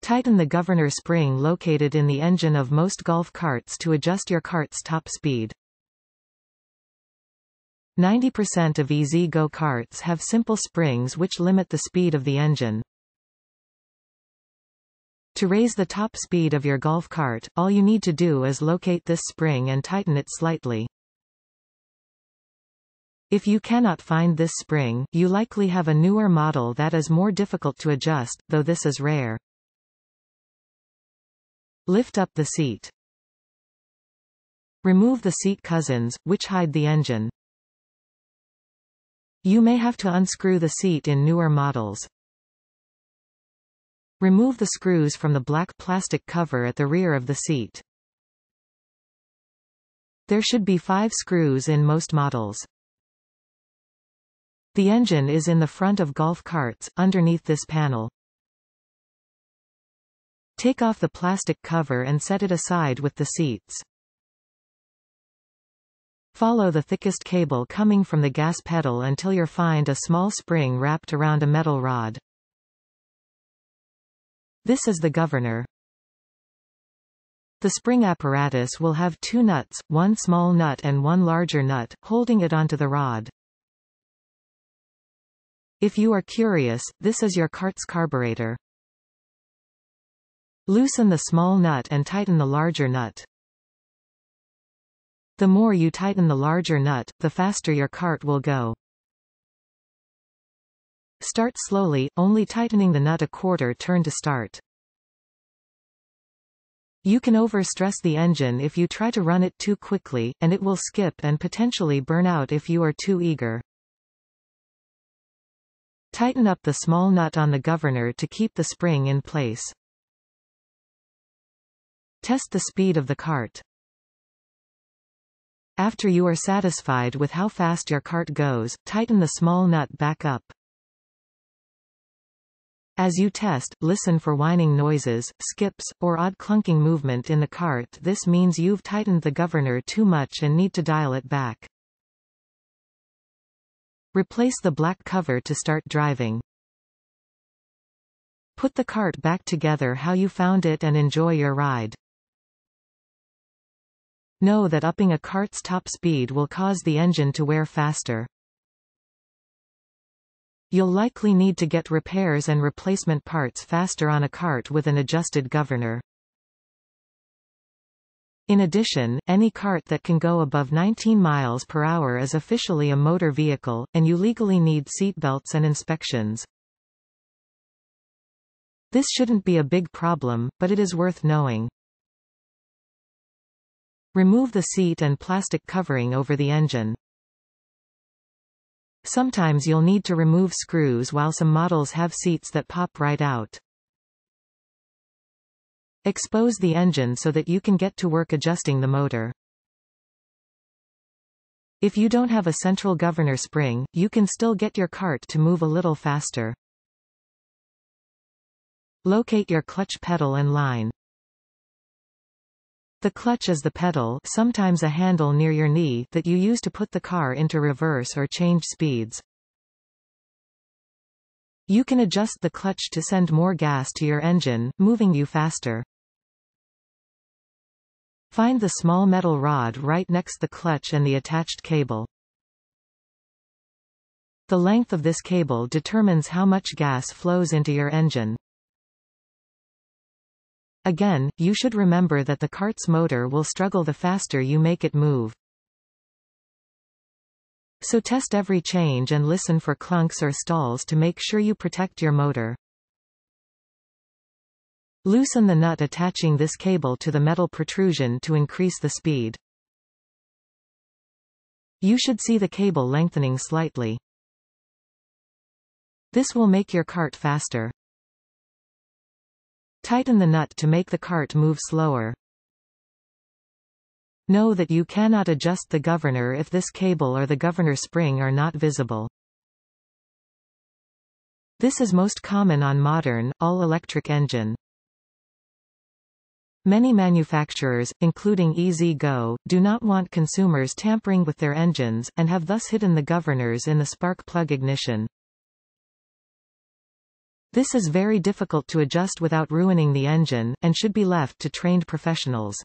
Tighten the governor spring located in the engine of most golf carts to adjust your cart's top speed. 90% of EZ-Go carts have simple springs which limit the speed of the engine. To raise the top speed of your golf cart, all you need to do is locate this spring and tighten it slightly. If you cannot find this spring, you likely have a newer model that is more difficult to adjust, though this is rare. Lift up the seat. Remove the seat cushions, which hide the engine. You may have to unscrew the seat in newer models. Remove the screws from the black plastic cover at the rear of the seat. There should be 5 screws in most models. The engine is in the front of golf carts, underneath this panel. Take off the plastic cover and set it aside with the seats. Follow the thickest cable coming from the gas pedal until you find a small spring wrapped around a metal rod. This is the governor. The spring apparatus will have 2 nuts, one small nut and one larger nut, holding it onto the rod. If you are curious, this is your cart's carburetor. Loosen the small nut and tighten the larger nut. The more you tighten the larger nut, the faster your cart will go. Start slowly, only tightening the nut a quarter turn to start. You can overstress the engine if you try to run it too quickly, and it will skip and potentially burn out if you are too eager. Tighten up the small nut on the governor to keep the spring in place. Test the speed of the cart. After you are satisfied with how fast your cart goes, tighten the small nut back up. As you test, listen for whining noises, skips, or odd clunking movement in the cart. This means you've tightened the governor too much and need to dial it back. Replace the black cover to start driving. Put the cart back together how you found it and enjoy your ride. Know that upping a cart's top speed will cause the engine to wear faster. You'll likely need to get repairs and replacement parts faster on a cart with an adjusted governor. In addition, any cart that can go above 19 miles per hour is officially a motor vehicle, and you legally need seat belts and inspections. This shouldn't be a big problem, but it is worth knowing. Remove the seat and plastic covering over the engine. Sometimes you'll need to remove screws while some models have seats that pop right out. Expose the engine so that you can get to work adjusting the motor. If you don't have a central governor spring, you can still get your cart to move a little faster. Locate your clutch pedal and line. The clutch is the pedal, sometimes a handle near your knee, that you use to put the car into reverse or change speeds. You can adjust the clutch to send more gas to your engine, moving you faster. Find the small metal rod right next the clutch and the attached cable. The length of this cable determines how much gas flows into your engine. Again, you should remember that the cart's motor will struggle the faster you make it move. So test every change and listen for clunks or stalls to make sure you protect your motor. Loosen the nut attaching this cable to the metal protrusion to increase the speed. You should see the cable lengthening slightly. This will make your cart faster. Tighten the nut to make the cart move slower. Know that you cannot adjust the governor if this cable or the governor spring are not visible. This is most common on modern, all-electric engine. Many manufacturers, including EZ-Go, do not want consumers tampering with their engines, and have thus hidden the governors in the spark plug ignition. This is very difficult to adjust without ruining the engine, and should be left to trained professionals.